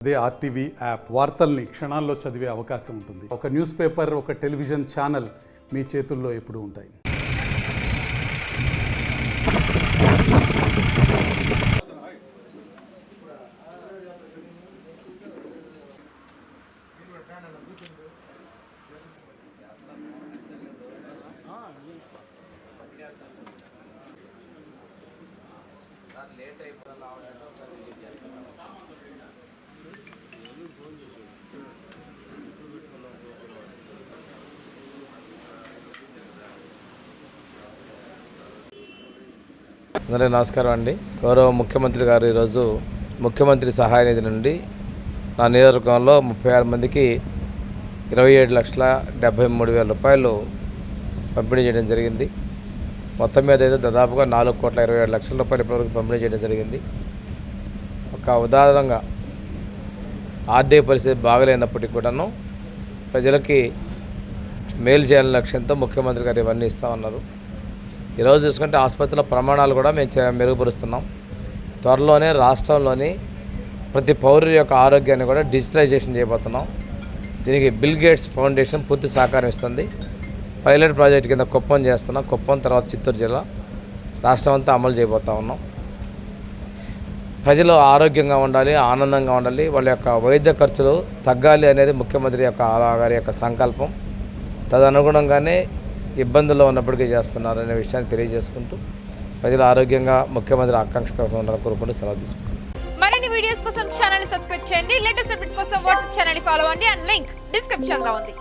అదే RTV app వార్తల్ని క్షణాల్లో చదివే అవకాశం ఉంటుంది. ఒక న్యూస్ పేపర్, ఒక టెలివిజన్ ఛానల్ మీ చేతుల్లో ఎప్పుడూ ఉంటాయి. అందరికీ నమస్కారం అండి. గౌరవ ముఖ్యమంత్రి గారు ఈరోజు ముఖ్యమంత్రి సహాయ నిధి నుండి నా నియోజకవర్గంలో 36 మందికి 27,73,000 రూపాయలు పంపిణీ చేయడం జరిగింది. మొత్తం మీద అయితే దాదాపుగా 4,27,00,000 రూపాయలు ఇప్పటివరకు పంపిణీ చేయడం జరిగింది. ఒక ఉదాహరణగా ఆర్థిక పరిస్థితి బాగలేనప్పటికీ కూడాను ప్రజలకి మేలు చేయాలనే లక్ష్యంతో ముఖ్యమంత్రి గారు ఇవన్నీ ఇస్తూ ఉన్నారు. ఈరోజు చూసుకుంటే ఆసుపత్రుల ప్రమాణాలు కూడా మేము మెరుగుపరుస్తున్నాం. త్వరలోనే రాష్ట్రంలోని ప్రతి పౌరుడి యొక్క ఆరోగ్యాన్ని కూడా డిజిటలైజేషన్ చేయబోతున్నాం. దీనికి బిల్ గేట్స్ ఫౌండేషన్ పూర్తి సహకారం ఇస్తుంది. పైలట్ ప్రాజెక్ట్ కింద కుప్పం చేస్తున్నాం. కుప్పం తర్వాత చిత్తూరు జిల్లా రాష్ట్రం అంతా అమలు చేయబోతూ ఉన్నాం. ప్రజలు ఆరోగ్యంగా ఉండాలి, ఆనందంగా ఉండాలి, వాళ్ళ యొక్క వైద్య ఖర్చులు తగ్గాలి అనేది ముఖ్యమంత్రి గారి యొక్క సంకల్పం. తదనుగుణంగానే ఇబ్బందుల్లో ఉన్నప్పటికీ చేస్తున్నారు అనే విషయాన్ని తెలియజేసుకుంటూ ప్రజలు ఆరోగ్యంగా ముఖ్యమంత్రి ఆకాంక్ష ఉండాలని కోరుకుంటూ సెలవు తీసుకుంటాం. మరిన్ని వీడియోస్ కోసం ఛానల్ ని సబ్స్క్రైబ్ చేయండి. లేటెస్ట్ అప్డేట్స్ కోసం వాట్సాప్ ఛానల్ ని ఫాలో అవ్వండి. అండ్ లింక్ డిస్క్రిప్షన్ లో ఉంది.